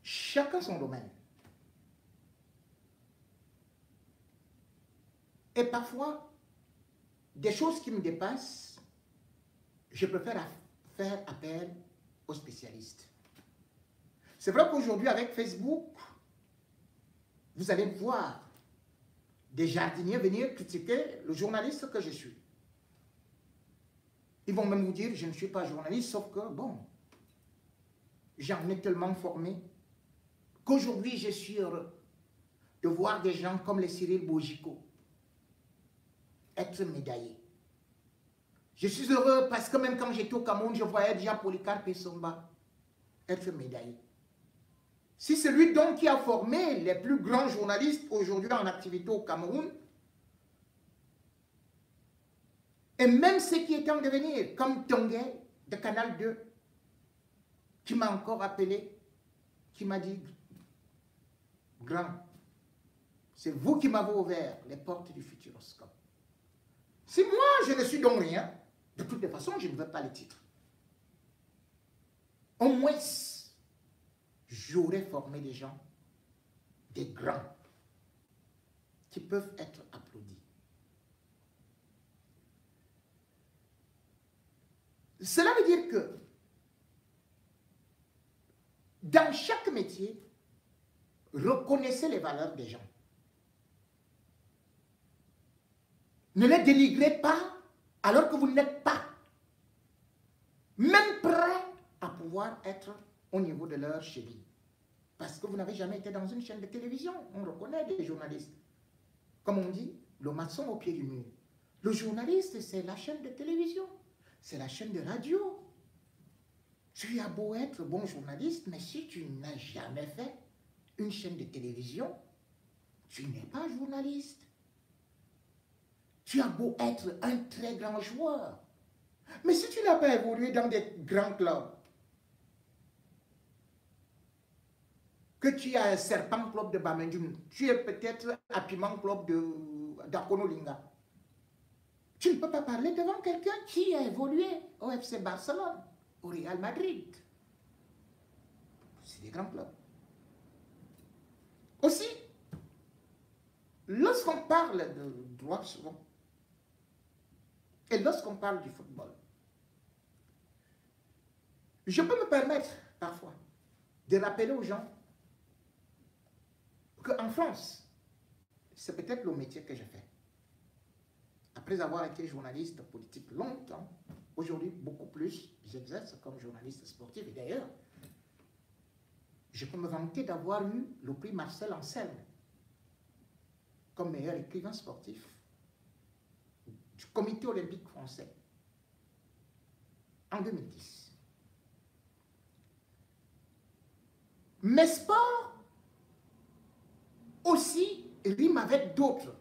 Chacun son domaine. Et parfois, des choses qui me dépassent, je préfère faire appel aux spécialistes. C'est vrai qu'aujourd'hui, avec Facebook, vous allez voir des jardiniers venir critiquer le journaliste que je suis. Ils vont même vous dire, je ne suis pas journaliste, sauf que, bon, j'en ai tellement formé qu'aujourd'hui, je suis heureux de voir des gens comme les Cyril Bogico être médaillés. Je suis heureux parce que même quand j'étais au Cameroun, je voyais déjà Polycarpe Somba être médaillé. Si celui donc qui a formé les plus grands journalistes aujourd'hui en activité au Cameroun, et même ceux qui étaient en devenir, comme Tonguet de Canal 2, qui m'a encore appelé, qui m'a dit, grand, c'est vous qui m'avez ouvert les portes du Futuroscope. Si moi je ne suis donc rien, de toutes les façons, je ne veux pas les titres. Au moins, j'aurais formé des gens, des grands, qui peuvent être applaudis. Cela veut dire que dans chaque métier, reconnaissez les valeurs des gens. Ne les dénigrez pas alors que vous n'êtes pas même prêt à pouvoir être au niveau de leur cheville. Parce que vous n'avez jamais été dans une chaîne de télévision. On reconnaît des journalistes. Comme on dit, le maçon au pied du mur. Le journaliste, c'est la chaîne de télévision. C'est la chaîne de radio. Tu as beau être bon journaliste, mais si tu n'as jamais fait une chaîne de télévision, tu n'es pas journaliste. Tu as beau être un très grand joueur, mais si tu n'as pas évolué dans des grands clubs, que tu as un serpent club de Bamendjoum, tu es peut-être à Piment club d'Akonolinga, tu ne peux pas parler devant quelqu'un qui a évolué au FC Barcelone, au Real Madrid. C'est des grands clubs. Aussi, lorsqu'on parle de droit souvent, et lorsqu'on parle du football, je peux me permettre parfois de rappeler aux gens qu'en France, c'est peut-être le métier que je fais. Après avoir été journaliste politique longtemps, aujourd'hui beaucoup plus, j'exerce comme journaliste sportif. Et d'ailleurs, je peux me vanter d'avoir eu le prix Marcel Ancel comme meilleur écrivain sportif du Comité olympique français en 2010. Mes sports aussi riment avec d'autres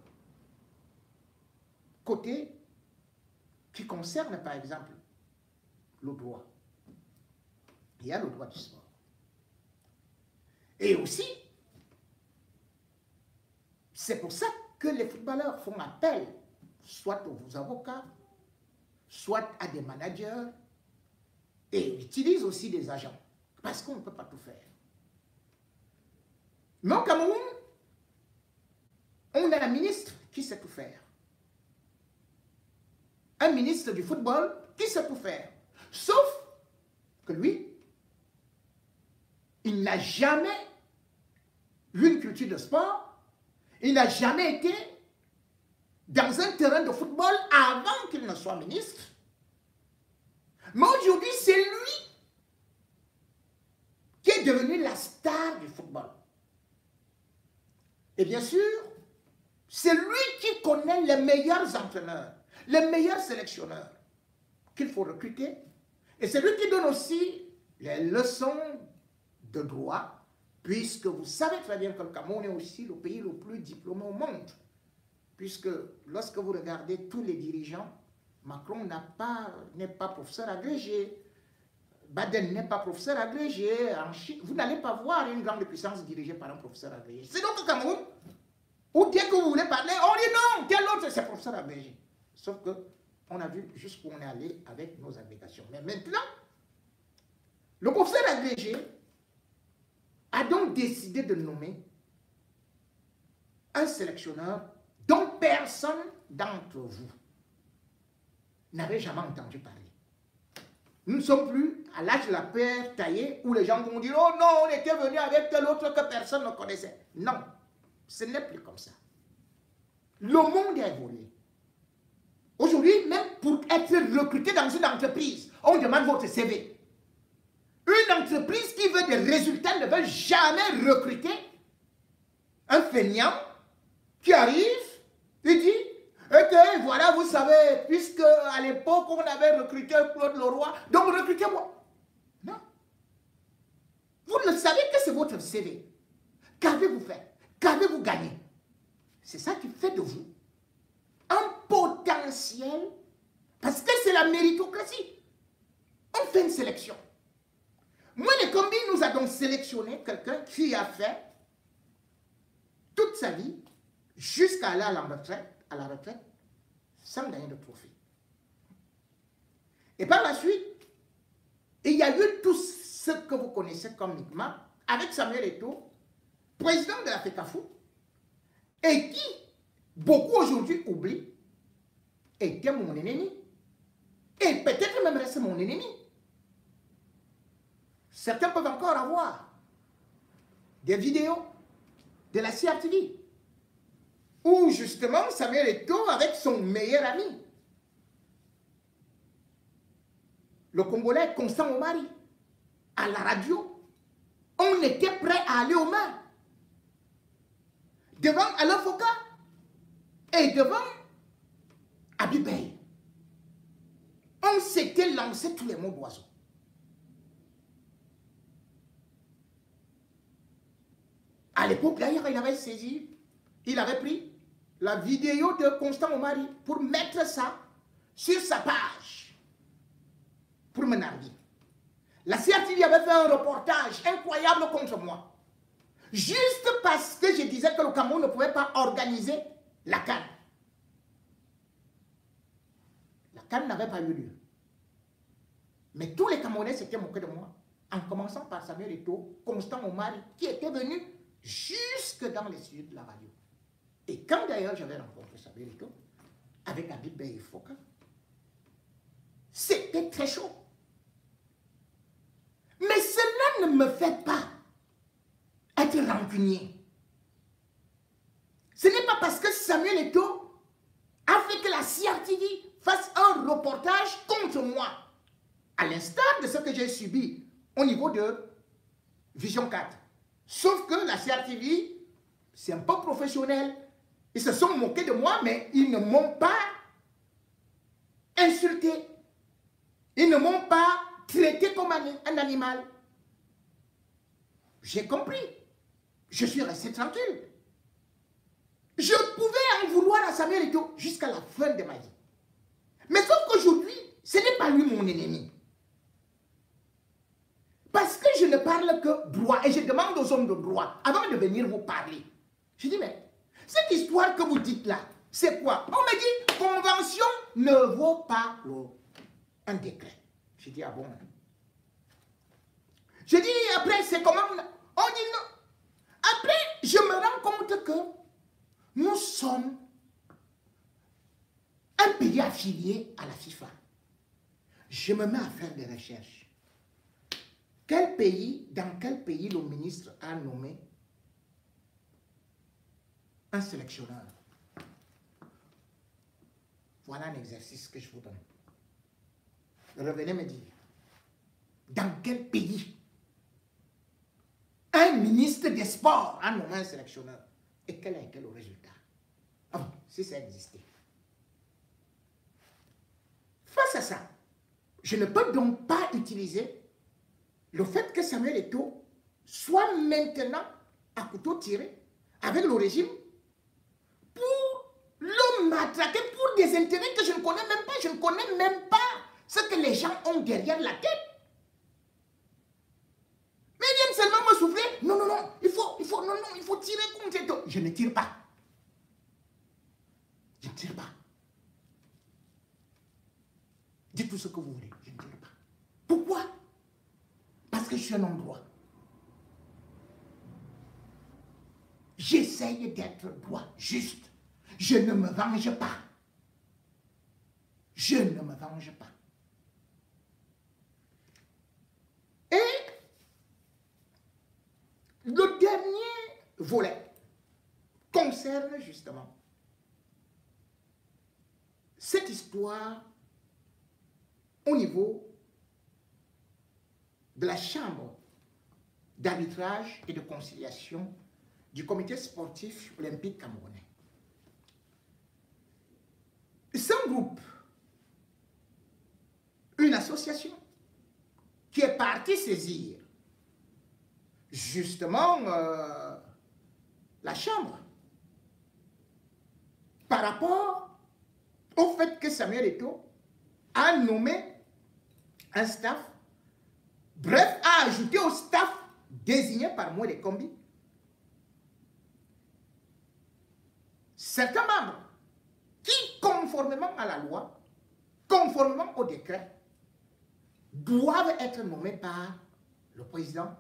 côtés qui concernent par exemple le droit. Il y a le droit du sport. Et aussi, c'est pour ça que les footballeurs font appel soit aux avocats, soit à des managers, et utilisent aussi des agents, parce qu'on ne peut pas tout faire. Mais au Cameroun, on a un ministre qui sait tout faire. Un ministre du football qui sait tout faire. Sauf que lui, il n'a jamais eu une culture de sport, il n'a jamais été dans un terrain de football avant qu'il ne soit ministre. Mais aujourd'hui, c'est lui qui est devenu la star du football. Et bien sûr, c'est lui qui connaît les meilleurs entraîneurs, les meilleurs sélectionneurs qu'il faut recruter. Et c'est lui qui donne aussi les leçons de droit, puisque vous savez très bien que le Cameroun est aussi le pays le plus diplômé au monde. Puisque lorsque vous regardez tous les dirigeants, Macron n'est pas professeur agrégé, Biden n'est pas professeur agrégé, en Chine, vous n'allez pas voir une grande puissance dirigée par un professeur agrégé. C'est donc au Cameroun, où dès que vous voulez parler, on dit non, tel autre c'est professeur agrégé. Sauf qu'on a vu jusqu'où on est allé avec nos agrégations. Mais maintenant, le professeur agrégé a donc décidé de nommer un sélectionneur dont personne d'entre vous n'avait jamais entendu parler. Nous ne sommes plus à l'âge de la pierre taillée où les gens vont dire « Oh non, on était venu avec tel autre que personne ne connaissait. » Non, ce n'est plus comme ça. Le monde a évolué. Aujourd'hui, même pour être recruté dans une entreprise, on demande votre CV. Une entreprise qui veut des résultats ne veut jamais recruter un feignant qui arrive et dit « Ok, voilà, vous savez, puisque à l'époque, on avait recruté Claude Leroy, donc recrutez-moi. » Non. Vous ne savez que c'est votre CV. Qu'avez-vous fait? Qu'avez-vous gagné? C'est ça qui fait de vous un potentiel, parce que c'est la méritocratie. On fait une sélection. Moi, les combis nous a donc sélectionné quelqu'un qui a fait toute sa vie jusqu'à aller à la retraite, sans gagner de trophée. Et par la suite, il y a eu tout ce que vous connaissez comme Micmac, avec Samuel Eto'o, président de la FECAFOOT, et qui, beaucoup aujourd'hui oublient, était mon ennemi. Et peut-être même reste mon ennemi. Certains peuvent encore avoir des vidéos de la CRTV où justement Samuel Eto'o avec son meilleur ami, le Congolais Constant Omari, à la radio, on était prêt à aller aux mains devant Alain Foucault et devant Abibey. On s'était lancé tous les mots d'oiseau. À l'époque, d'ailleurs, il avait saisi, il avait pris la vidéo de Constant Omari pour mettre ça sur sa page, pour me narguer. La CRTV avait fait un reportage incroyable contre moi. Juste parce que je disais que le Cameroun ne pouvait pas organiser la CAN. La CAN n'avait pas eu lieu. Mais tous les Camerounais s'étaient moqués de moi, en commençant par Samuel Eto'o, Constant Omari, qui était venu jusque dans les studios de la radio. Et quand d'ailleurs j'avais rencontré Samuel Eto'o, avec Abibey et Foucault, c'était très chaud. Mais cela ne me fait pas être rancunier. Ce n'est pas parce que Samuel Eto'o a fait que la CRTV fasse un reportage contre moi, à l'instar de ce que j'ai subi au niveau de Vision 4. Sauf que la CRTV, c'est un peu professionnel. Ils se sont moqués de moi, mais ils ne m'ont pas insulté. Ils ne m'ont pas traité comme un animal. J'ai compris. Je suis resté tranquille. Je pouvais en vouloir à Samuel Eto'o jusqu'à la fin de ma vie. Mais sauf qu'aujourd'hui, ce n'est pas lui mon ennemi. Parce que je ne parle que droit et je demande aux hommes de droit, avant de venir vous parler. Je dis, mais cette histoire que vous dites là, c'est quoi? On me dit, convention ne vaut pas un décret. Je dis, ah bon? Je dis, après, c'est comment? On dit non. Après, je me rends compte que nous sommes un pays affilié à la FIFA. Je me mets à faire des recherches. Quel pays, dans quel pays le ministre a nommé un sélectionneur? Voilà un exercice que je vous donne. Revenez me dire, dans quel pays un ministre des Sports a nommé un sélectionneur? Et quel a été le résultat? Ah bon, si ça existait. Face à ça, je ne peux donc pas utiliser le fait que Samuel Eto'o soit maintenant à couteau tiré avec le régime pour le matraquer pour des intérêts que je ne connais même pas. Je ne connais même pas ce que les gens ont derrière la tête. Mais ils viennent seulement me souffler. Non, non, non, il faut tirer contre Eto'o. Je ne tire pas. Je ne tire pas. Dites tout ce que vous voulez. Je ne tire pas. Pourquoi? Parce que je suis un homme droit. j'essaye d'être droit, juste. Je ne me venge pas. Je ne me venge pas. Et le dernier volet concerne justement cette histoire au niveau de la chambre d'arbitrage et de conciliation du comité sportif olympique camerounais. C'est un groupe, une association qui est partie saisir justement la chambre par rapport au fait que Samuel Eto'o a nommé un staff, bref, a ajouté au staff désigné par Moïse Kombi certains membres qui, conformément à la loi, conformément au décret, doivent être nommés par le président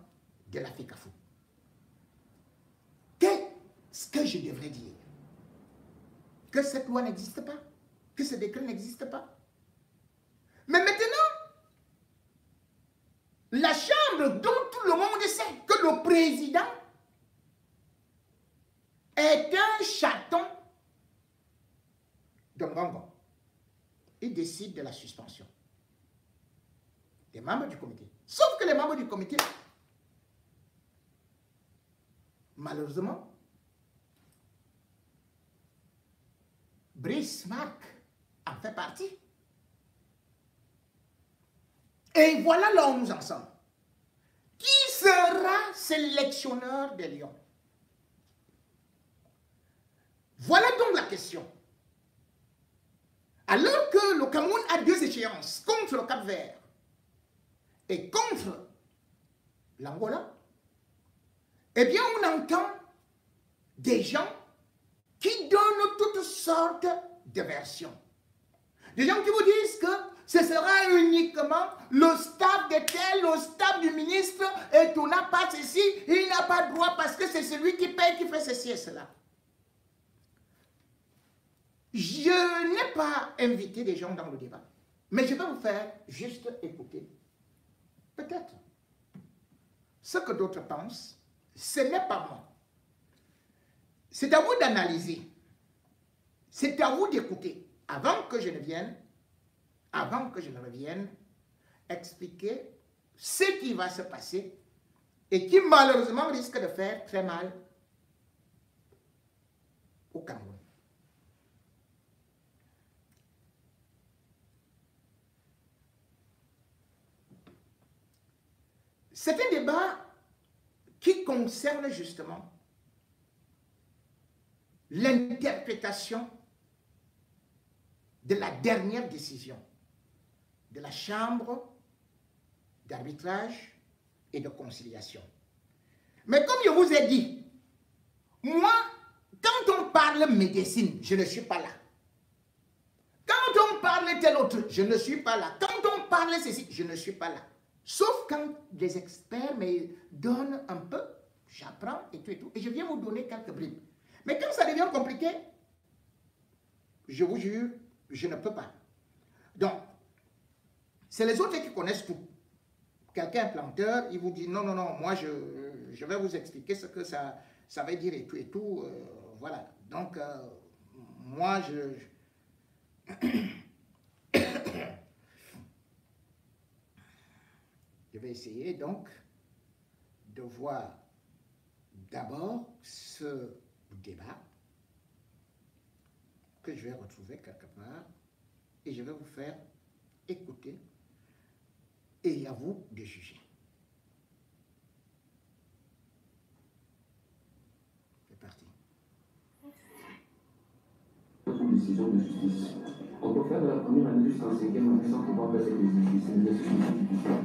de la FECAFO. Qu'est-ce que je devrais dire? Que cette loi n'existe pas? Que ce décret n'existe pas? Mais maintenant, la chambre dont tout le monde sait que le président est un chaton de Ngongo, il décide de la suspension des membres du comité. Sauf que les membres du comité, malheureusement, Brice Marc en fait partie. Et voilà là où nous en sommes. Qui sera sélectionneur des Lions? Voilà donc la question. Alors que le Cameroun a deux échéances, contre le Cap-Vert et contre l'Angola, eh bien on entend des gens qui donnent toutes sortes de versions. Des gens qui vous disent que ce sera uniquement le staff de tel, le staff du ministre, et tu n'as pas ceci, il n'a pas droit parce que c'est celui qui paye qui fait ceci et cela. Je n'ai pas invité des gens dans le débat, mais je vais vous faire juste écouter. Peut-être. Ce que d'autres pensent, ce n'est pas moi. C'est à vous d'analyser. C'est à vous d'écouter. Avant que je ne revienne expliquer ce qui va se passer et qui malheureusement risque de faire très mal au Cameroun. C'est un débat qui concerne justement l'interprétation de la dernière décision de la Chambre d'arbitrage et de conciliation. Mais comme je vous ai dit, moi, quand on parle médecine, je ne suis pas là. Quand on parle tel autre, je ne suis pas là. Quand on parle ceci, je ne suis pas là. Sauf quand les experts me donnent un peu, j'apprends et tout et tout. Et je viens vous donner quelques bribes. Mais quand ça devient compliqué, je vous jure, je ne peux pas. Donc, c'est les autres qui connaissent tout. Quelqu'un planteur, il vous dit non, non, non, moi je vais vous expliquer ce que ça veut dire et tout. Voilà. Donc, moi je vais essayer donc de voir d'abord ce débat que je vais retrouver quelque part et je vais vous faire écouter et à vous de juger. C'est parti. Une décision de justice. On peut faire de la première année jusqu'en 5e année sans pouvoir faire cette décision.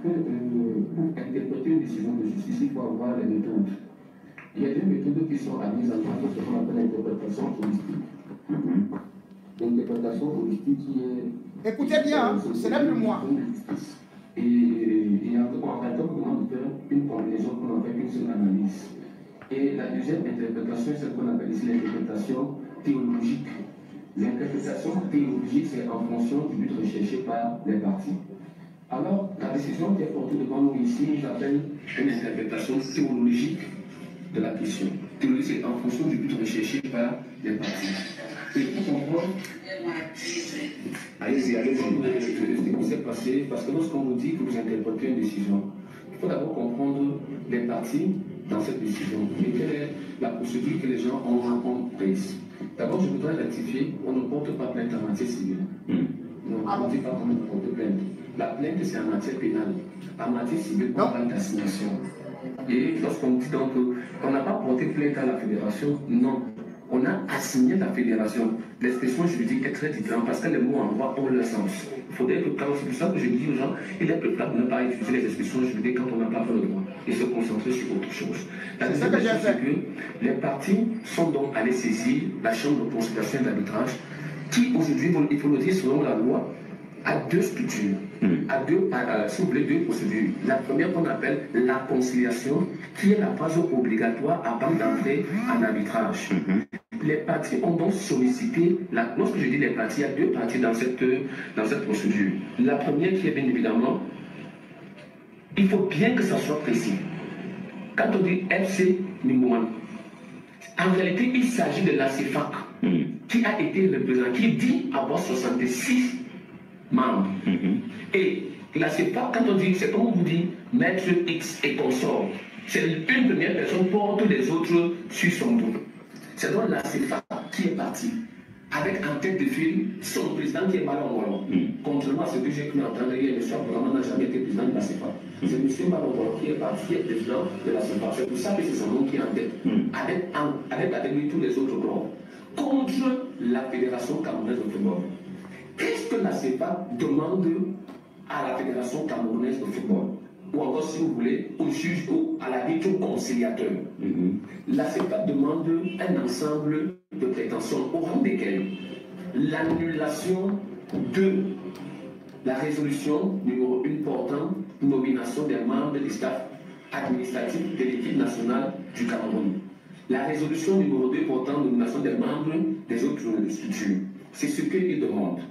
Pour interpréter une décision de justice, il faut avoir les méthodes. Il y a des méthodes qui sont admises en tant que ce qu'on appelle l'interprétation holistique. L'interprétation holistique qui est... Écoutez bien, hein, ce n'est plus moi. Et en fait, on va faire une combinaison qu'on appelle une seule analyse. Et la deuxième interprétation, c'est ce qu'on appelle ici l'interprétation théologique. L'interprétation théologique, c'est en fonction du but recherché par les partis. Alors, la décision qui est portée devant nous ici nous appelle une interprétation théologique de la question. Théologique, c'est en fonction du but recherché par les partis. Et pour comprendre, allez-y, ce qui s'est passé, parce que lorsqu'on vous dit que vous interprétez une décision, il faut d'abord comprendre les parties dans cette décision et quelle est la procédure que les gens ont prise. D'abord, je voudrais rectifier, on ne porte pas plainte en matière civile. Non, on ne dit pas qu'on porte plainte. La plainte, c'est en matière pénale. En matière civile, on parle d'assignation. Et lorsqu'on dit donc qu'on n'a pas porté plainte à la fédération, non. On a assigné la fédération. L'expression juridique est très différente parce que les mots en droit ont leur sens. Il faudrait que, c'est pour ça que je dis aux gens, il est préférable de ne pas utiliser les expressions juridiques quand on n'a pas fait le droit et se concentrer sur autre chose. La deuxième chose, c'est que les partis sont donc allés saisir la chambre de conciliation et d'arbitrage qui, aujourd'hui, il faut le dire selon la loi, a deux structures, a deux, si vous voulez, deux procédures. La première qu'on appelle la conciliation, qui est la phase obligatoire avant d'entrer en arbitrage. Les partis ont donc sollicité, lorsque je dis les partis, il y a deux parties dans cette procédure. La première qui est bien évidemment, il faut bien que ça soit précis. Quand on dit FC Nimouman, en réalité, il s'agit de la CFAC qui a été représenté, qui dit avoir 66 membres. Et la CFAC, quand on dit, c'est comme on vous dit, maître X et consort. C'est une première personne porte les autres sur son dos. C'est donc la CFAC qui est partie, avec en tête de file son président qui est Malon Wallon. Contrairement à ce que j'ai pu entendre hier, M. Abdourahmane n'a jamais été président de la CFAC. C'est M. Malon Wallon qui est parti, qui est président de la CFAC. C'est pour ça que c'est son nom qui est en tête, avec lui tous les autres corps, contre la Fédération camerounaise de football. Qu'est-ce que la CFAC demande à la Fédération camerounaise de football? Ou encore, si vous voulez, au juge ou à l'arbitre conciliateur. La CFAC demande un ensemble de prétentions au rang desquelles l'annulation de la résolution numéro 1 portant nomination des membres du staff administratif de l'équipe nationale du Cameroun. La résolution numéro 2 portant nomination des membres des autres structures. C'est ce qu'ils demandent.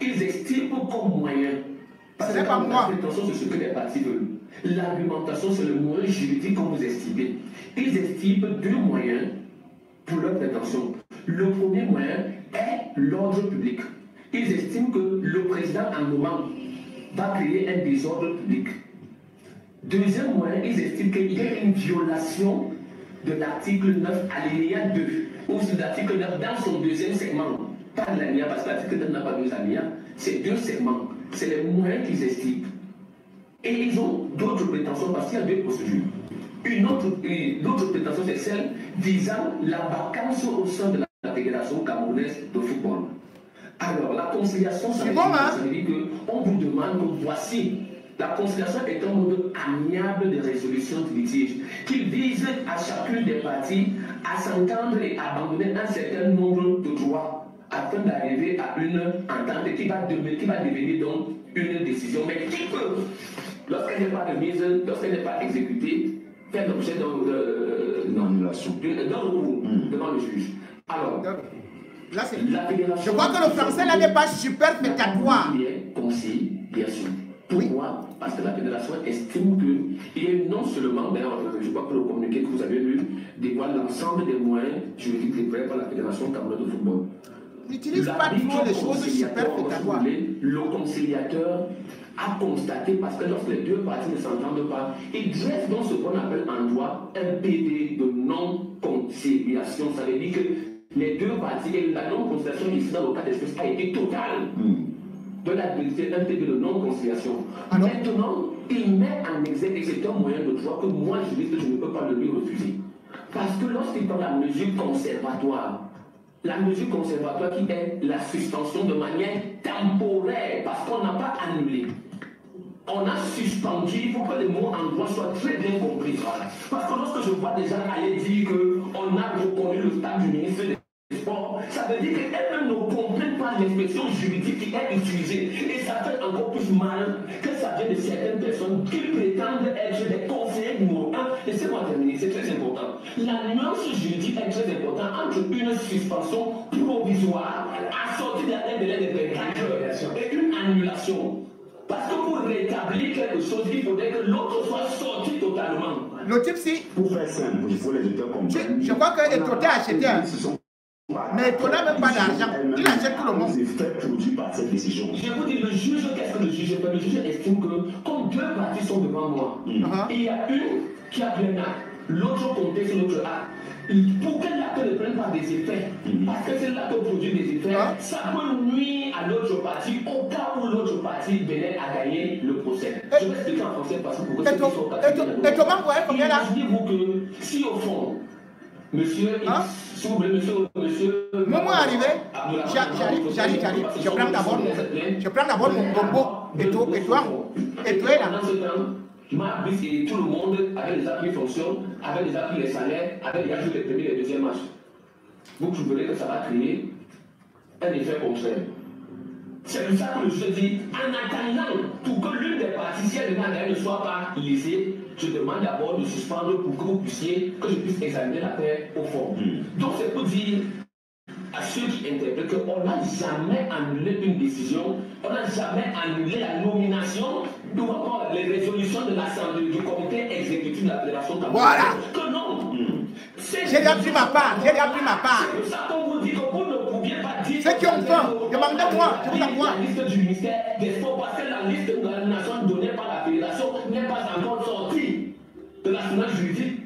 Ils estiment comme moyen. Parce que la prétention, c'est ce que les partis veulent. L'argumentation, c'est le moyen juridique qu'on vous estimez. Ils estiment deux moyens pour leur prétention. Le premier moyen est l'ordre public. Ils estiment que le président en moment va créer un désordre public. Deuxième moyen, ils estiment qu'il y a une violation de l'article 9, alinéa 2, ou de l'article 9 dans son deuxième segment. Pas l'alinéa, parce que l'article 9 n'a pas deux alinéas, c'est deux segments. C'est les moyens qu'ils estiment. Et ils ont d'autres prétentions parce qu'il y a deux procédures. Une autre prétention, c'est celle visant la vacance au sein de la Fédération camerounaise de football. Alors, la conciliation, ça veut dire qu'on vous demande que voici, la conciliation est un mode amiable de résolution de litige qui vise à chacune des parties à s'entendre et à abandonner un certain nombre de droits afin d'arriver à une entente qui va devenir donc une décision, mais qui peut, lorsqu'elle n'est pas remise, lorsqu'elle n'est pas exécutée, faire l'objet d'un recours devant le juge. Alors, là, je crois que le français là n'est pas superfétatoire. Conciliation. Pourquoi? Parce que la fédération estime qu'il y a non seulement, d'ailleurs, je crois que le communiqué que vous avez lu dévoile l'ensemble des moyens juridiques déployés par la Fédération camerounaise de football. N'utilise pas trop les choses superfétatoires. Le conciliateur a constaté, parce que lorsque les deux parties ne s'entendent pas, il dresse donc ce qu'on appelle en droit un PD de non-conciliation. Ça veut dire que les deux parties, et la non-conciliation ici dans le cas d'espèce a été totale. De l'habilité un PD de non-conciliation. Maintenant, il met en exergue, et c'est un moyen de droit que moi, juriste, je ne peux pas le lui refuser. Parce que lorsqu'il prend la mesure conservatoire qui est la suspension de manière temporaire, parce qu'on n'a pas annulé. On a suspendu, il faut que les mots en droit soient très bien compris. Parce que lorsque je vois des gens aller dire qu'on a reconnu le stade du ministre des Sports, ça ça veut dire qu'elles-mêmes ne comprennent pas l'expression juridique qui est utilisée. Et ça fait encore plus mal que ça vient de certaines personnes qui prétendent être des conseillers numéro 1. Laissez-moi terminer, c'est très important. La nuance juridique est très importante entre une suspension provisoire assortie d'un délai de 24 heures et une annulation. Parce que pour rétablir quelque chose, il faudrait que l'autre soit sorti totalement. Le type, si. Pour faire simple, il faut les auteurs comprendre. Je crois que Etoté a acheté un. Mais Etoté n'a même pas d'argent. Il achète tout le monde. Les faits produits par cette décision. Je vous dis, le juge, qu'est-ce que le juge fait? Le juge estime que, comme deux parties sont devant moi, il y a une qui a plein acte, l'autre comptait sur l'autre acte. Pour que l'acte ne prenne pas des effets, parce que c'est l'acte qui produit des effets, ça peut nuire à l'autre partie au cas où l'autre partie venait à gagner le procès. Je vais expliquer en français parce que pour que ceux qui sont Et comment vous voyez combien là? Imaginez-vous que si au fond, monsieur, si vous voulez, monsieur. Moment arrivé, j'arrive. Je prends d'abord mon gombo et toi là. Marc et tout le monde avec les appuis fonctionnent, avec les appuis les salaires, avec les appuis les premiers et les deuxièmes matchs. Vous trouverez que ça va créer un effet contraire. C'est pour ça que le juge dit, en attendant, pour que l'une des parties, si elle ne soit pas lésée, je demande d'abord de suspendre pour que vous puissiez, que je puisse examiner la paix au fond. Donc c'est pour dire à ceux qui interprètent qu'on n'a jamais annulé une décision, on n'a jamais annulé la nomination ou encore les résolutions de l'Assemblée, du comité exécutif de la Fédération camerounaise. Voilà. Que non. J'ai déjà pris ma part. C'est pour ça qu'on vous dit que vous ne pouviez pas dire. Ceux qui ont faim, demandez-moi. La liste du ministère des Sports, parce que la liste de la nomination donnée par la Fédération n'est pas encore sortie de la semaine juridique.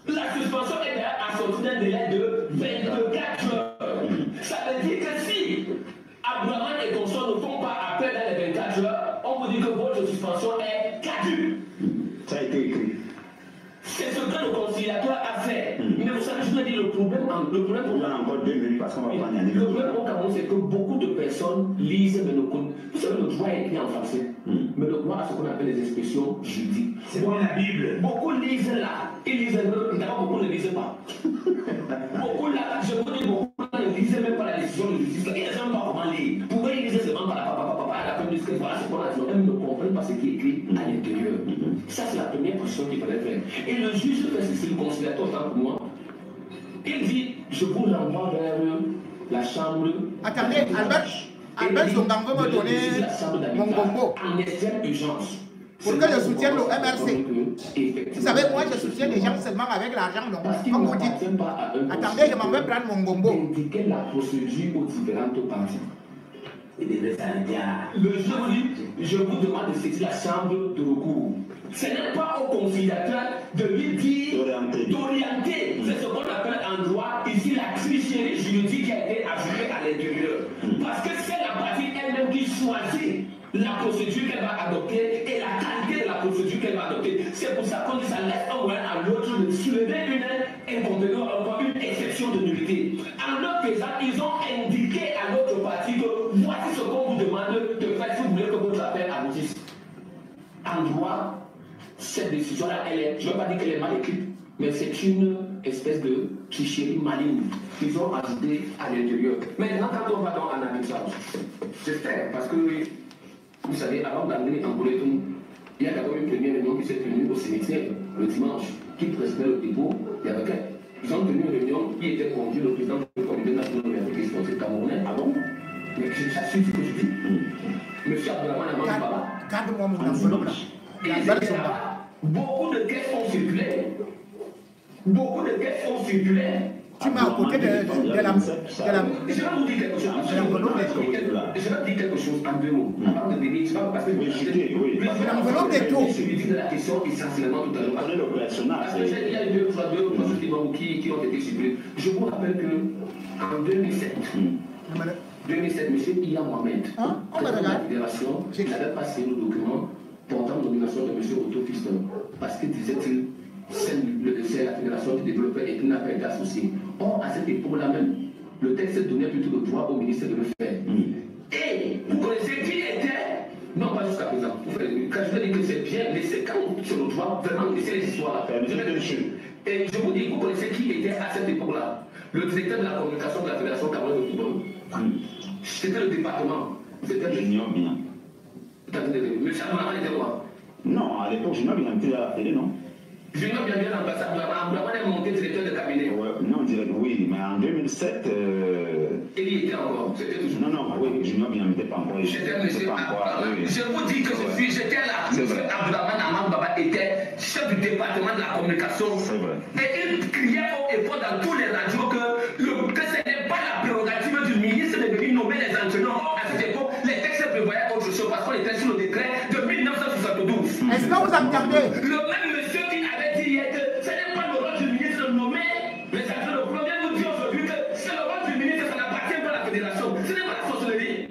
La suspension est d'ailleurs assortie d'un délai de 24 heures. Ça veut dire que si Abdourahmane et consorts ne font pas appel dans les 24 heures, on vous dit que votre suspension est caduque. Ça a été écrit. C'est ce que le conciliateur a fait. Mais vous savez, je vous dis le problème. On a encore 2 minutes parce qu'on va prendre un Le problème au Cameroun, c'est que beaucoup de personnes lisent, mais ne connaissent. Vous savez, le droit est écrit en français. Mais le droit a ce qu'on appelle les expressions juridiques. C'est comme la Bible. Beaucoup lisent là. Ils lisent d'abord, beaucoup ne lisent pas. Beaucoup là, je vous dis, beaucoup ne lisent même pas la décision de justice. Ils ne savent même pas comment lire. Pour eux, ils lisent seulement par la papa, la première que voilà ce qu'on a dit. Ils ne comprennent pas ce qui est écrit à l'intérieur. Ça, c'est la première position qu'il fallait faire. Et le juge fait ceci, le conciliateur, autant que moi. Il dit, je vous renvoie vers la chambre. Attendez, Albert Zongango m'a donné mon gombo. En extrême urgence. Pour que je soutienne le MRC. Vous savez, moi je soutiens les gens seulement avec l'argent. Comme vous dites, attendez, je m'en vais prendre mon gombo. Indiquer la procédure aux différentes parties. Le juge dit, je vous demande de saisir la chambre de recours. Ce n'est pas au conciliateur de lui dire d'orienter. C'est ce qu'on appelle en droit ici la tricherie juridique qui a été ajoutée à l'intérieur. Parce que c'est la partie elle-même qui choisit la procédure qu'elle va adopter et la qualité de la procédure qu'elle va adopter. C'est pour ça qu'on dit ça laisse un moyen à l'autre de soulever une incompétence, encore une exception de nullité. En leur faisant, ils ont indiqué à l'autre partie que voici ce qu'on vous demande de faire si vous voulez que votre affaire aboutisse. En droit, cette décision-là, je ne veux pas dire qu'elle est mal écrite, mais c'est une espèce de tricherie maligne qu'ils ont ajoutée à l'intérieur. Maintenant, quand on va dans un arbitrage, j'espère, parce que vous savez, avant d'amener en Boleton, il y a d'abord une première réunion qui s'est tenue au cimetière le dimanche, qui précédait le dépôt. Ils ont tenu une réunion qui était conduite le président du comité national olympique et sportif camerounais. Ah bon? Mais j'assume ce que je dis. Monsieur Abdourahmane Amam Baba. Garde-moi mon enveloppe là. Beaucoup de caisses ont circulé. Beaucoup de caisses ont circulé. Tu m'as à côté de la... Je vais vous dire quelque chose. Je vais dire quelque chose en 2 mots. Avant de venir, parce que l'enveloppe des taux. Je lui dis de la question essentiellement tout à l'heure. Parce que il y a 2 ou 3 choses qui ont été supprimées. Je vous rappelle qu'en 2007, M. Iya Mohamed, président de la fédération, n'avait pas signé le document portant la nomination de M. Otto Fiston. Parce que, disait-il, c'est la fédération du développement et qui n'a pas été associée. Or, à cette époque-là même, le texte donnait plutôt le droit au ministère de le faire. Et vous connaissez qui était, non pas jusqu'à présent, quand je veux dire que c'est bien, laisser quand sur le toit, vraiment laisser les histoires. Et je vous dis, vous connaissez qui était à cette époque-là? Le directeur de la communication de la Fédération camerounaise de football. C'était le département. C'était J'ignore bien. Monsieur Abdourahmane était quoi? Non, à l'époque, J'ignore bien était à la télé, non? J'ignore bien l'ambassade. Abdourahmane est monté directeur de cabinet. Ouais, non, oui, mais en 2007. Il y était encore. Non, oui, J'ignore bien n'était pas encore. J'étais monsieur Abdourahmane. Je vous dis que j'étais là. Monsieur Abdourahmane Amam Baba était chef du département de la communication. C'est vrai. Et il criait haut et fort dans tous les radios que ce n'est pas la prérogative du ministre de venir nommer les entraîneurs. Or, à cette époque, les textes prévoyaient autre chose parce qu'on était sur le décret de 1972. Est-ce que vous entendez? Le même monsieur qui avait dit hier que ce n'est pas le rôle du ministre de nommer les entraîneurs. Le premier nous dit aujourd'hui que c'est le rôle du ministre, ça n'appartient pas à la fédération. Ce n'est pas la sorcellerie.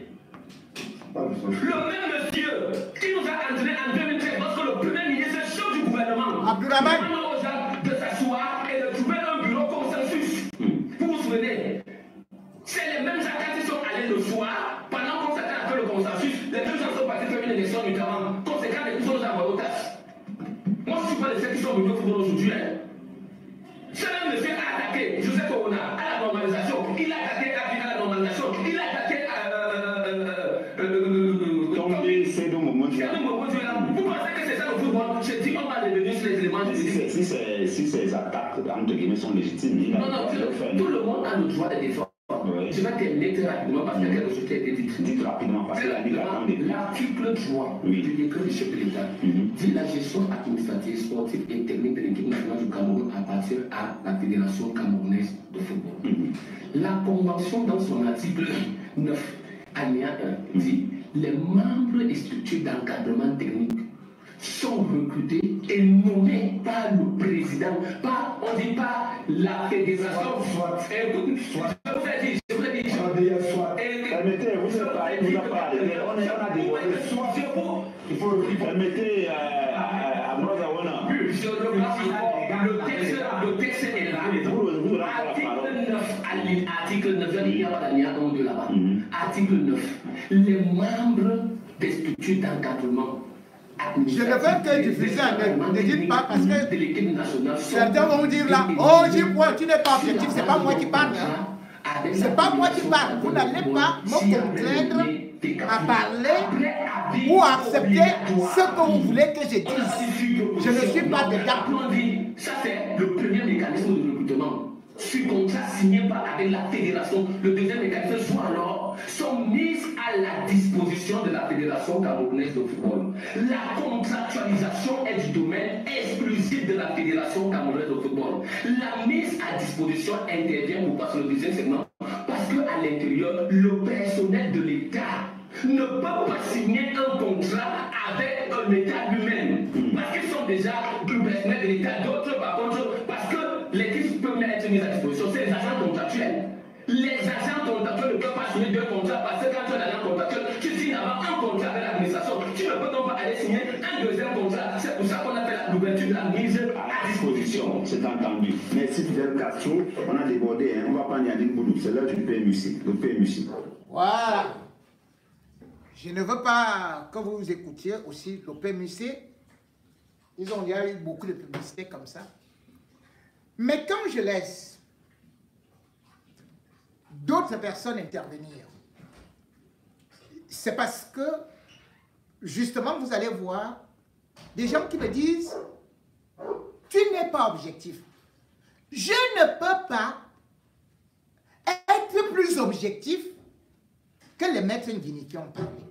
Le même monsieur qui nous a entraîné en 2013 lorsque le premier ministre chef du gouvernement Abdourahmane demande aux gens de s'asseoir et de trouver un bureau consensus. Vous vous souvenez? C'est les mêmes gens qui sont allés le soir, pendant qu'on s'attend à faire le consensus, les mêmes gens sont partis faire une élection notamment. Conséquent, les gens nous envoient aux tâches. Moi, je ne suis pas de ceux qui sont venus au football aujourd'hui. Ce même monsieur a attaqué José Corona à la normalisation. Il a attaqué à la normalisation. Il a attaqué vous pensez que c'est ça le football? Je dis on va revenir sur les éléments de si ces attaques entre guillemets sont légitimes, non, tout le monde a le droit de défendre. Ouais. Je vais terminer très rapidement parce qu'il y a quelque chose qui a été dit. Dites rapidement parce que l'article 3 du décret du chef de l'État dit la gestion administrative, sportive et technique de l'équipe nationale du Cameroun appartient à la Fédération camerounaise de football. La Convention, dans son article 9, alinéa 1, dit les membres et structures d'encadrement technique sont recrutés et nommés par le président, on dit pas la fédération. Je vous ai dit. Permettez, vous a parlé. On a dévoilé. Permettez à Brozawana. Le texte est là. Article 9, il n'y a pas d'alinéa 1 de là-bas. Article 9. Les membres des structures d'encadrement. Je ne veux que diffuser en net. Ne dites pas parce que certains vont dire là, oh, tu n'es pas objectif, c'est pas moi qui parle. C'est pas moi qui parle. Vous n'allez pas me contraindre à parler ou à accepter ce que vous voulez que je dise. Je ne suis pas dedans. Ça, c'est le premier mécanisme de recrutement. Sur contrat signé avec la fédération, le deuxième mécanisme soit alors sont mises à la disposition de la Fédération camerounaise de football. La contractualisation est du domaine exclusif de la Fédération camerounaise de football. La mise à disposition intervient pour passer le deuxième segment parce qu'à l'intérieur, le personnel de l'État ne peut pas signer un contrat avec un État lui-même parce qu'ils sont déjà du personnel de l'État. D'autres, par contre, parce que l'équipe peut être mise à disposition, c'est les agents contractuels. Les agents contractuels ne peuvent pas signer deux contrats parce que quand tu es un agent contractuel, tu signes avant un contrat avec l'administration. Tu ne peux donc pas aller signer un deuxième contrat. C'est pour ça qu'on a fait l'ouverture de la mise à disposition. C'est entendu. Merci Fidel Castro. On a débordé. On va prendre Yannick Boulou. C'est l'heure du PMUC. Le PMUC. Voilà. Je ne veux pas que vous écoutiez aussi le PMUC. Ils ont déjà eu beaucoup de publicité comme ça. Mais quand je laisse d'autres personnes intervenir, c'est parce que, justement, vous allez voir des gens qui me disent « Tu n'es pas objectif. » Je ne peux pas être plus objectif que les maîtres Nguini qui ont parlé.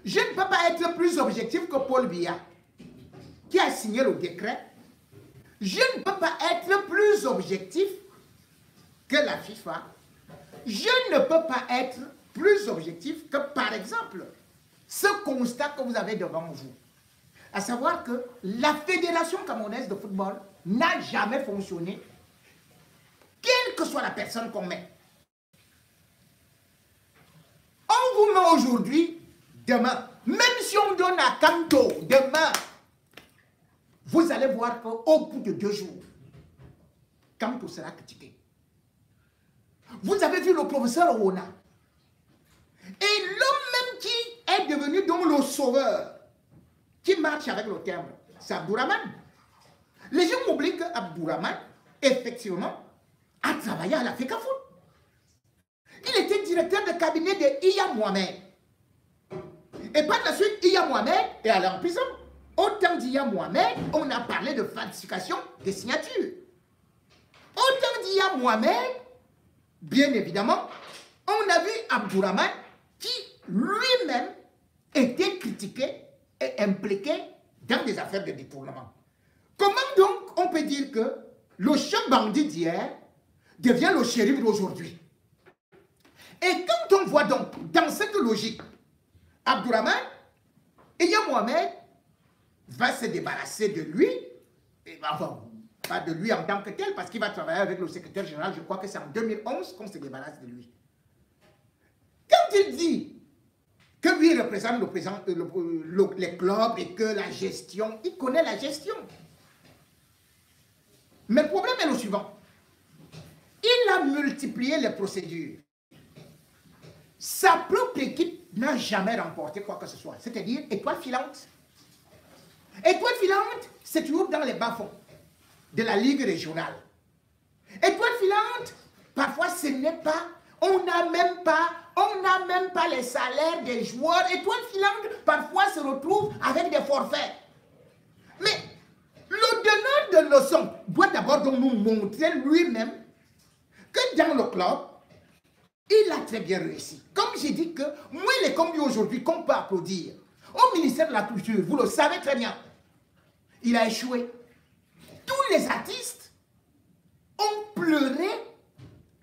Je ne peux pas être plus objectif que Paul Biya, qui a signé le décret. Je ne peux pas être plus objectif que la FIFA. Je ne peux pas être plus objectif que, par exemple, ce constat que vous avez devant vous. À savoir que la Fédération camerounaise de football n'a jamais fonctionné, quelle que soit la personne qu'on met. On vous met aujourd'hui, demain, même si on donne à Kanto, demain, vous allez voir qu'au bout de 2 jours, Kanto sera critiqué. Vous avez vu le professeur Ona. Et l'homme même qui est devenu donc le sauveur, qui marche avec le timbre, c'est Abdourahmane. Les gens oublient qu'Abdourahmane, effectivement, a travaillé à la FECAFOOT. Il était directeur de cabinet de Iya Mohamed. Et par la suite, Iya Mohamed est allé en prison. Au temps d'Iya Mohamed, on a parlé de falsification des signatures. Au temps d'Iya Mohamed, bien évidemment, on a vu Abdourahmane qui lui-même était critiqué et impliqué dans des affaires de détournement. Comment donc on peut dire que le chef bandit d'hier devient le shérif d'aujourd'hui? Et quand on voit donc dans cette logique, Abdourahmane, Iya Mohamed va se débarrasser de lui, et enfin, pas de lui en tant que tel, parce qu'il va travailler avec le secrétaire général, je crois que c'est en 2011 qu'on se débarrasse de lui. Quand il dit que lui représente les clubs et que la gestion, il connaît la gestion. Mais le problème est le suivant. Il a multiplié les procédures. Sa propre équipe n'a jamais remporté quoi que ce soit. C'est-à-dire étoile filante. Étoile filante, c'est toujours dans les bas-fonds de la Ligue régionale. Étoile filante, parfois ce n'est pas, on n'a même pas les salaires des joueurs. Étoile filante, parfois se retrouve avec des forfaits. Mais le donneur de leçons doit d'abord nous montrer lui-même que dans le club, il a très bien réussi. Comme j'ai dit que moi, les combis aujourd'hui qu'on peut applaudir, au ministère de la Culture, vous le savez très bien, il a échoué. Tous les artistes ont pleuré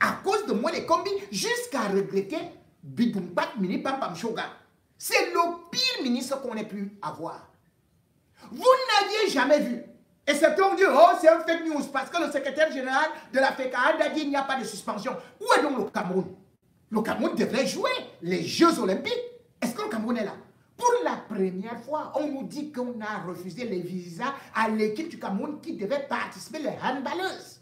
à cause de moi les combis jusqu'à regretter Bidoumbat Mini Pampam Shoga. C'est le pire ministre qu'on ait pu avoir. Vous n'aviez jamais vu. Et certains ont dit, oh, c'est un fake news parce que le secrétaire général de la FECA a dit qu'il n'y a pas de suspension. Où est donc le Cameroun? Le Cameroun devrait jouer les Jeux Olympiques. Est-ce que le Cameroun est là? Pour la première fois, on nous dit qu'on a refusé les visas à l'équipe du Cameroun qui devait participer, les handballeuses,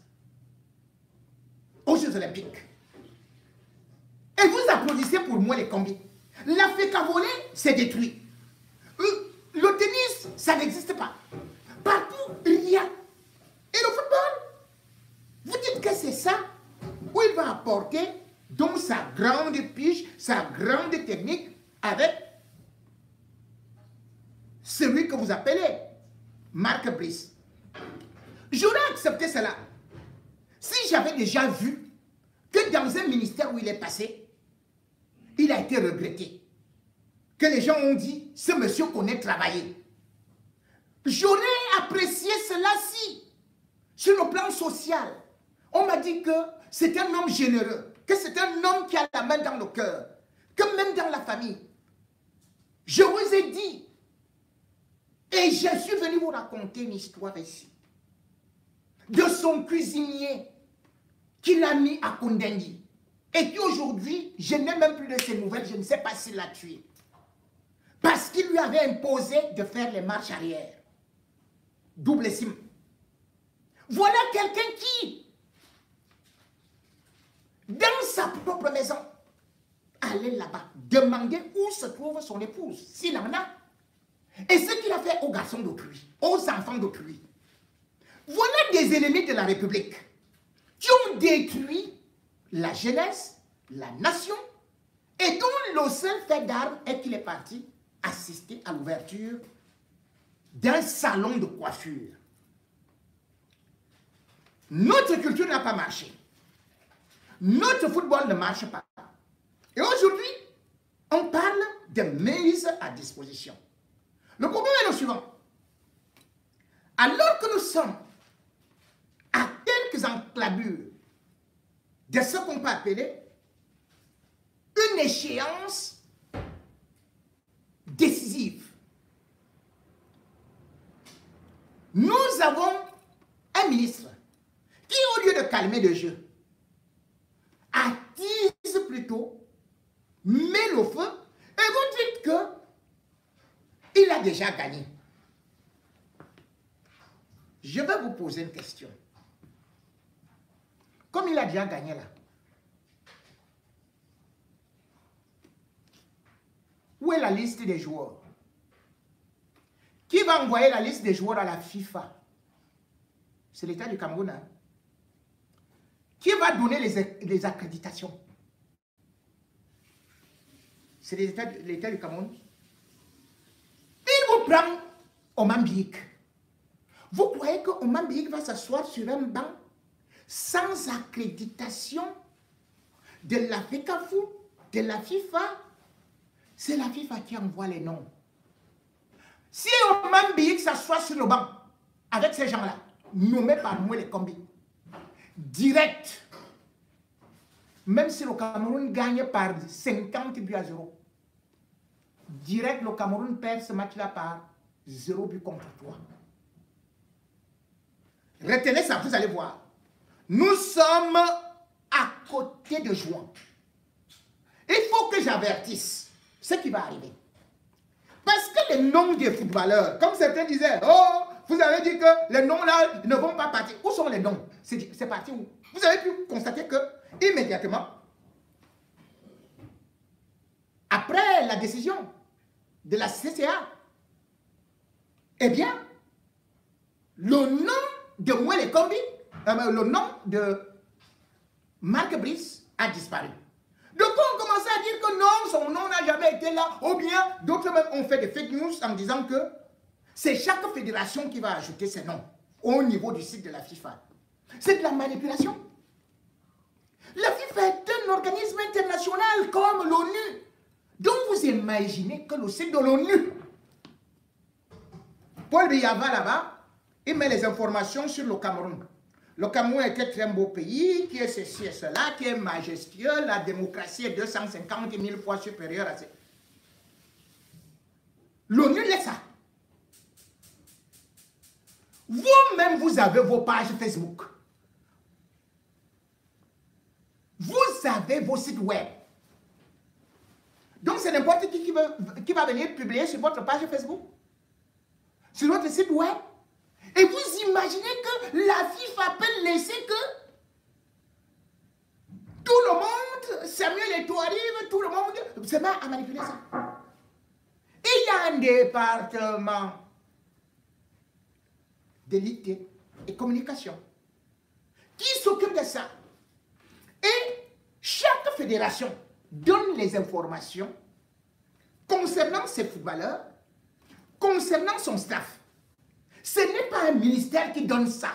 aux Jeux Olympiques. Et vous applaudissez pour moi les combis. La FECA volée, c'est détruit. Le tennis, ça n'existe pas. Partout, il y a. Et le football, vous dites que c'est ça où il va apporter donc sa grande pige, sa grande technique avec celui que vous appelez Marc Brice. J'aurais accepté cela si j'avais déjà vu que dans un ministère où il est passé, il a été regretté. Que les gens ont dit, ce monsieur connaît travailler. J'aurais apprécié cela si, sur le plan social, on m'a dit que c'est un homme généreux, que c'est un homme qui a la main dans le cœur, que même dans la famille. Je vous ai dit, et je suis venu vous raconter une histoire ici, de son cuisinier qu'il a mis à Kondengui, et qui aujourd'hui, je n'ai même plus de ses nouvelles, je ne sais pas s'il l'a tué. Parce qu'il lui avait imposé de faire les marches arrière. Double sim. Voilà quelqu'un qui, dans sa propre maison, allait là-bas, demander où se trouve son épouse, s'il en a. Et ce qu'il a fait aux garçons d'autrui, aux enfants d'autrui. Voilà des ennemis de la République qui ont détruit la jeunesse, la nation, et dont le seul fait d'armes est qu'il est parti assister à l'ouverture d'un salon de coiffure. Notre culture n'a pas marché. Notre football ne marche pas. Et aujourd'hui, on parle de mise à disposition. Le problème est le suivant. Alors que nous sommes à quelques enclavures de ce qu'on peut appeler une échéance décisive, nous avons un ministre qui, au lieu de calmer le jeu, attise plutôt, met le feu, et vous dites que il a déjà gagné. Je vais vous poser une question. Comme il a déjà gagné là, où est la liste des joueurs? Qui va envoyer la liste des joueurs à la FIFA? C'est l'État du Cameroun. Hein? Qui va donner les accréditations? C'est l'État du Cameroun. Il vous prend Oman Biyik. Vous croyez que Oman Biyik va s'asseoir sur un banc sans accréditation de la FECAFOOT, de la FIFA? C'est la FIFA qui envoie les noms. Si Oman Biyik s'assoit sur le banc avec ces gens-là, nommés par moi les combis, direct, même si le Cameroun gagne par 50 buts à 0, direct, le Cameroun perd ce match-là par 0 but contre 3. Retenez ça, vous allez voir. Nous sommes à côté de juin. Il faut que j'avertisse ce qui va arriver. Parce que les noms des footballeurs, comme certains disaient, oh, vous avez dit que les noms là ne vont pas partir. Où sont les noms? C'est parti où? Vous avez pu constater que immédiatement, après la décision de la CCA, eh bien, le nom de Mouele Kombi, le nom de Marc Brice a disparu. Donc on commençait à dire que non, son nom n'a jamais été là, ou bien d'autres même ont fait des fake news en disant que c'est chaque fédération qui va ajouter ses noms au niveau du site de la FIFA. C'est de la manipulation. La FIFA est un organisme international comme l'ONU. Donc vous imaginez que le site de l'ONU, Paul Biya va là-bas, il met les informations sur le Cameroun. Le Cameroun est un très beau pays, qui est ceci et cela, qui est majestueux, la démocratie est 250 000 fois supérieure à ça. L'ONU laisse ça. Vous-même, vous avez vos pages Facebook. Vous avez vos sites web. Donc c'est n'importe qui va venir publier sur votre page Facebook, sur votre site web. Et vous imaginez que la FIFA peut laisser que tout le monde, Samuel Eto'o arrive, tout le monde se met à manipuler ça. Il y a un département d'élite et communication qui s'occupe de ça. Et chaque fédération donne les informations concernant ses footballeurs, concernant son staff. Ce n'est pas un ministère qui donne ça.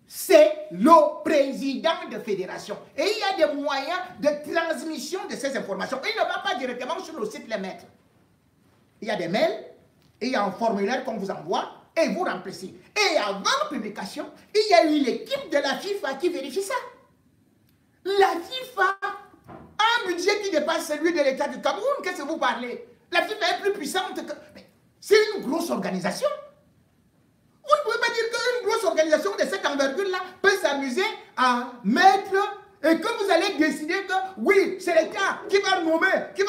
C'est le président de fédération. Et il y a des moyens de transmission de ces informations. Il ne va pas directement sur le site les mettre. Il y a des mails, et il y a un formulaire qu'on vous envoie, et vous remplissez. Et avant la publication, il y a eu l'équipe de la FIFA qui vérifie ça. La FIFA a un budget qui dépasse celui de l'État du Cameroun. Qu'est-ce que vous parlez? La FIFA est plus puissante que... C'est une grosse organisation. Vous ne pouvez pas dire qu'une grosse organisation de cette envergure-là peut s'amuser à mettre et que vous allez décider que oui, c'est l'État qui va nommer, qui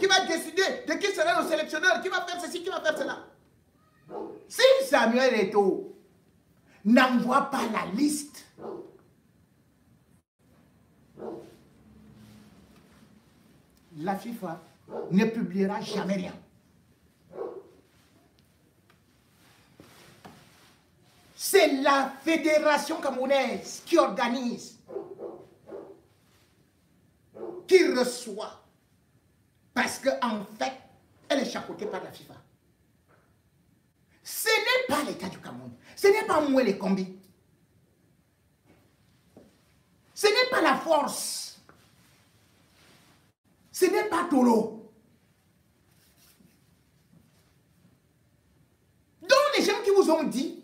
va décider de qui sera le sélectionneur, qui va faire ceci, qui va faire cela. Si Samuel Eto'o n'envoie pas la liste, la FIFA ne publiera jamais rien. C'est la fédération camerounaise qui organise, qui reçoit, parce qu'en fait, elle est chapeautée par la FIFA. Ce n'est pas l'État du Cameroun, ce n'est pas Mouele Kombi, ce n'est pas la force, ce n'est pas Tolo. Donc les gens qui vous ont dit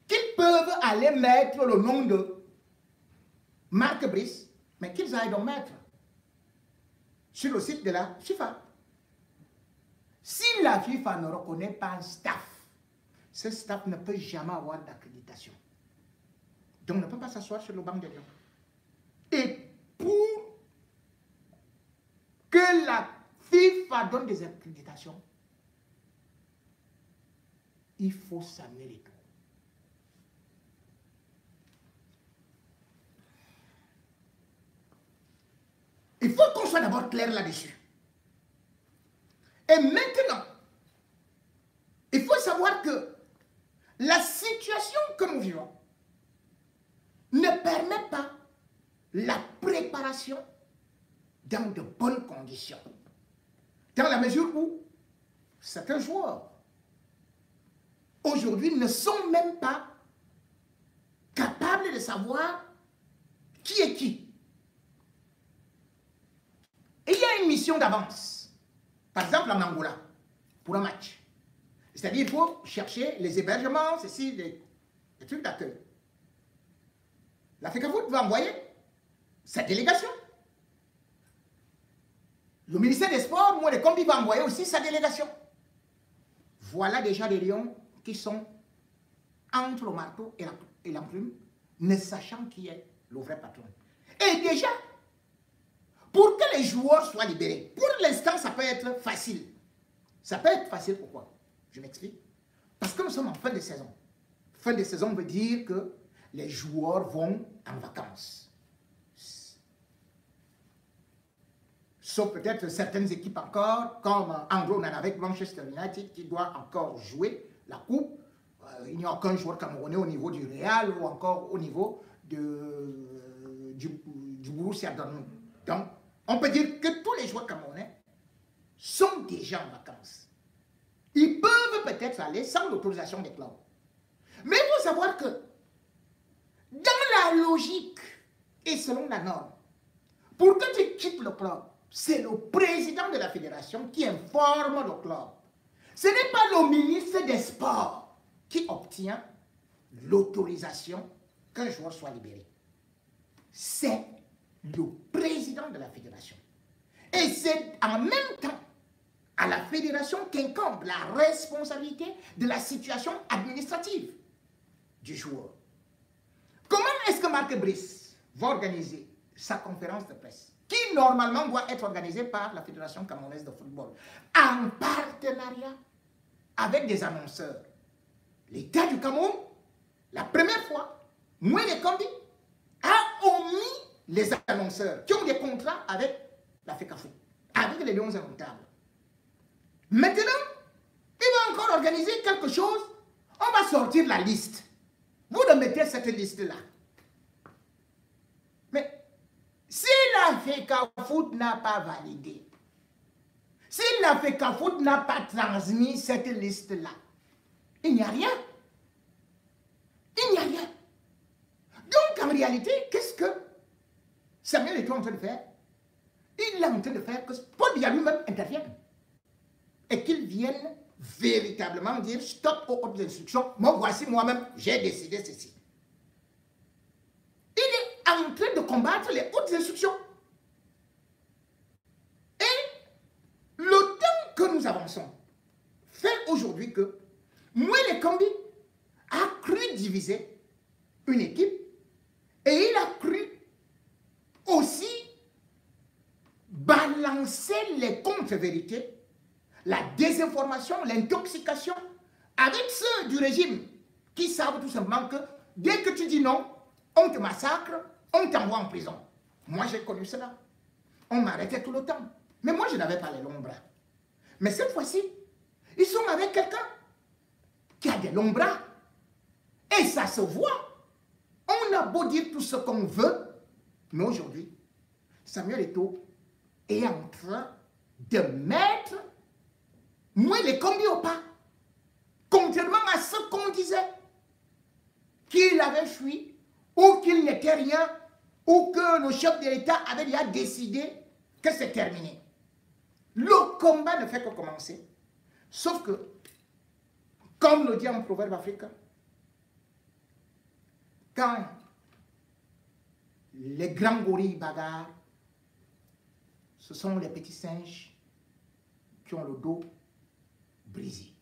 qu'ils peuvent aller mettre le nom de Marc Brice, mais qu'ils aillent donc mettre sur le site de la FIFA. Si la FIFA ne reconnaît pas un staff, ce staff ne peut jamais avoir d'accréditation. Donc ne peut pas s'asseoir sur le banc de Lyon. Et pour que la FIFA donne des accréditations, il faut Samuel Eto'o. Il faut qu'on soit d'abord clair là-dessus. Et maintenant, il faut savoir que la situation que nous vivons ne permet pas la préparation dans de bonnes conditions. Dans la mesure où certains joueurs, aujourd'hui, ne sont même pas capables de savoir qui est qui. Et il y a une mission d'avance. Par exemple, en Angola, pour un match. C'est-à-dire qu'il faut chercher les hébergements, ceci, les trucs d'accueil. La FECAFOOT va envoyer sa délégation. Le ministère des Sports, moi, les combis, va envoyer aussi sa délégation. Voilà déjà des lions qui sont entre le marteau et l'enclume, ne sachant qui est le vrai patron. Et déjà, pour que les joueurs soient libérés, pour l'instant, ça peut être facile. Ça peut être facile, pourquoi? Je m'explique. Parce que nous sommes en fin de saison. Fin de saison veut dire que les joueurs vont en vacances. Sauf peut-être certaines équipes encore, comme en gros on en a avec Manchester United, qui doit encore jouer la coupe. Il n'y a aucun joueur camerounais au niveau du Real ou encore au niveau du Borussia Dortmund. Donc, on peut dire que tous les joueurs camerounais sont déjà en vacances. Ils peuvent peut-être aller sans l'autorisation des clubs. Mais il faut savoir que dans la logique et selon la norme, pour que tu quittes le club, c'est le président de la fédération qui informe le club. Ce n'est pas le ministre des Sports qui obtient l'autorisation qu'un joueur soit libéré. C'est le président de la fédération. Et c'est en même temps à la fédération qu'incombe la responsabilité de la situation administrative du joueur. Comment est-ce que Marc Brice va organiser sa conférence de presse, qui normalement doit être organisée par la Fédération camerounaise de football, en partenariat avec des annonceurs? L'État du Cameroun, la première fois, Mwele Kombi a omis les annonceurs qui ont des contrats avec la FECAFOOT, avec les Lions Indomptables. Maintenant, il va encore organiser quelque chose, on va sortir la liste. Vous de mettez cette liste-là. Mais si la FECAFOOT n'a pas validé, si la FECAFOOT n'a pas transmis cette liste-là, il n'y a rien. Il n'y a rien. Donc en réalité, qu'est-ce que Samuel est en train de faire? Il est en train de faire que Paul Biya lui-même intervienne. Et qu'il vienne véritablement dire stop aux hautes instructions. Moi, voici moi-même, j'ai décidé ceci. Il est en train de combattre les hautes instructions. Et le temps que nous avançons fait aujourd'hui que Mwele Kombi a cru diviser une équipe et il a cru aussi balancer les contre-vérités, la désinformation, l'intoxication avec ceux du régime qui savent tout simplement que dès que tu dis non, on te massacre, on t'envoie en prison. Moi j'ai connu cela. On m'arrêtait tout le temps. Mais moi je n'avais pas les longs bras. Mais cette fois-ci, ils sont avec quelqu'un qui a des longs bras. Et ça se voit. On a beau dire tout ce qu'on veut, mais aujourd'hui, Samuel Eto'o est en train de mettre Mwele Kombi au pas. Contrairement à ce qu'on disait, qu'il avait fui, ou qu'il n'était rien, ou que le chef de l'État avait déjà décidé que c'est terminé. Le combat ne fait que commencer. Sauf que, comme le dit un proverbe africain, quand les grands gorilles bagarrent, ce sont les petits singes qui ont le dos brisé.